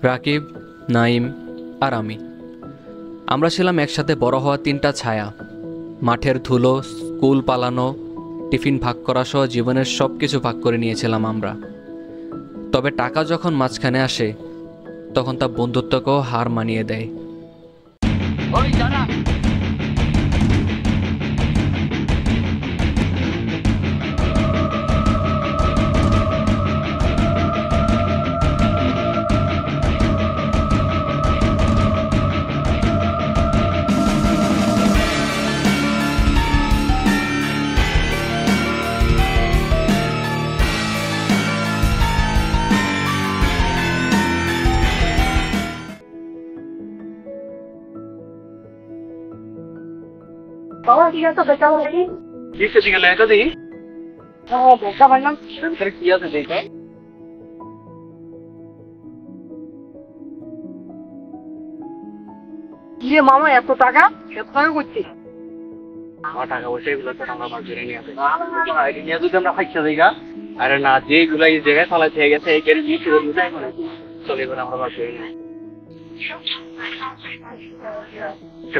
রাকিব, নাইম আর আমি। আমরা ছিলাম একসাথে বড় হওয়া তিনটা ছায়া। মাঠের ধুলো, স্কুল পালানো, টিফিন ভাগ করা সহ জীবনের সব কিছু ভাগ করে নিয়েছিলাম আমরা। তবে টাকা যখন মাঝখানে আসে তখন তা বন্ধুত্বকেও হার মানিয়ে দেয়। বাবা ঠিক আছে দেখা হবে কি কিসে দিকে লেখা দেখি দেখা পাইলাম কি আছে দেখে কি রে মামা এত টাকা করছিস আমার টাকা পয়সা এগুলো তো আমরা ভাগ করে নিয়ে আসি আইডি নিয়ে যদি আমরা খাইছে দেখা আরে না যেগুলো এই জায়গায় ফলা থেকে গেছে এই গাড়ি নিয়ে চলে যায় মানে চলে গেলে আমরা ভাগ করে নিই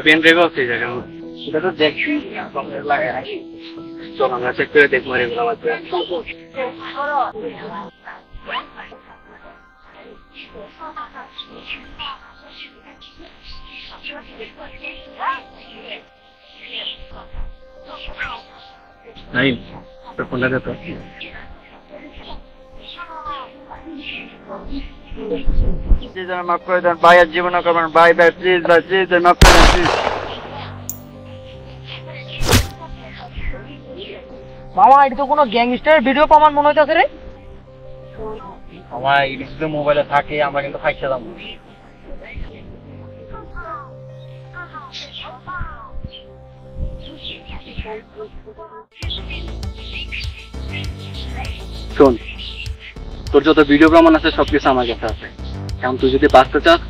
পেন ড্রাইভ আছে জায়গা সেটা তো দেখছি লাগে নাকি চল আমরা চেক করে দেখবো এগুলো আমার নাইম তোর ফোনটা দে তো মাফ করে দেন ভাই, আর জীবন করবেন ভাই, ভাই প্লিজ ভাই প্লিজ মাফ করে দেন প্লিজ। মামা এটা তো কোনো গ্যাংস্টারের ভিডিও প্রমাণ মনে হইতাছে রে আমার এই মোবাইলে থাকে আমরা কিন্তু খাইছে দাম শোন, তোর যত ভিডিও প্রমাণ আছে সবকিছু আমার কাছে আছে। এখন তুই যদি বাঁচতে চাস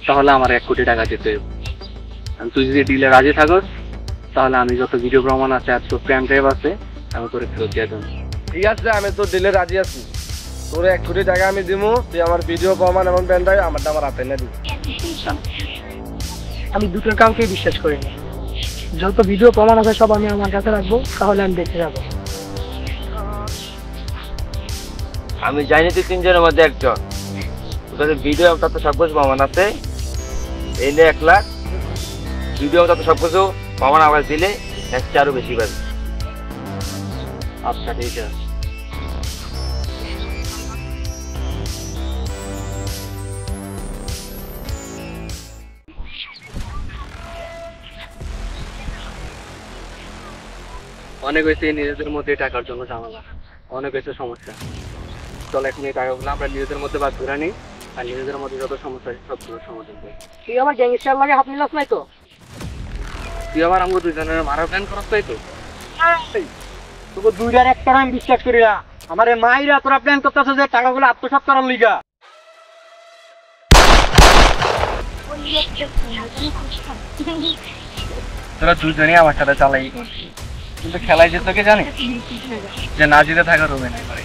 তাহলে আমার 1 কোটি টাকা দিতে হবে। তুই যদি ডিলে রাজি থাকস তাহলে আমি যত ভিডিও প্রমাণ আছে আর তোর প্যান ড্রাইভ আছে আমি তোর ফেরত দিয়ে দেবো। ঠিক আছে, আমি তোর ডিলে রাজি আছি। তোর 1 কোটি টাকা আমি দিব, তুই আমার ভিডিও প্রমাণ এবং প্যান ড্রাইভ আমার হাতে এনে দিবি। আমি দুটোর কাউকে বিশ্বাস করি না। যত ভিডিও প্রমাণ আছে সব আমি আমার কাছে রাখবো, তাহলে আমি বেঁচে যাবো। আমি জানি তুই 3 জনের মধ্যে একজন। তোদের ভিডিও তো সব কিছু প্রমাণ আছে, এই নে 1 লাখ। ভিডিও তো সব কিছু প্রমাণ আবার দিলে নেক্সট আরো বেশি পাবি। আচ্ছা ঠিক আছে। অনেক হয়েছে নিজেদের মধ্যে টাকার জন্য ঝামেলা, অনেক হয়েছে সমস্যা। চল এখন এই টাকাগুলো আমরা নিজেদের মধ্যে বাদ ধরে নিই আর নিজেদের মধ্যে যত সমস্যা আছে সবগুলো সমাধান করি। তুই আমার গ্যাংস্টার লাগে হাত মিলাস নাই তো? তুই আবার আমরা দুজনের মারার প্ল্যান করস তাই তো? তোকে দুইটার একটা আমি বিশ্বাস করি না। আমার মাইরা তোরা প্ল্যান করতেছে যে টাকাগুলো আত্মসাৎ করার লিগা। তোরা দুজনেই আমার সাথে চালাই করছিস, কিন্তু খেলায় যে তোকে জানি যে না জিতে থাকার রুমে নেই পারে।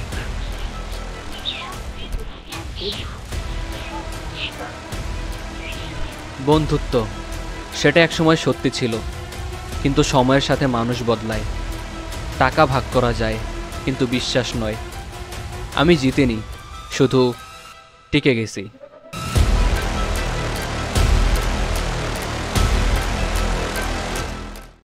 বন্ধুত্ব সেটা একসময় সত্যি ছিল, কিন্তু সময়ের সাথে মানুষ বদলায়। টাকা ভাগ করা যায় কিন্তু বিশ্বাস নয়। আমি জিতিনি, শুধু টিকে গেছি।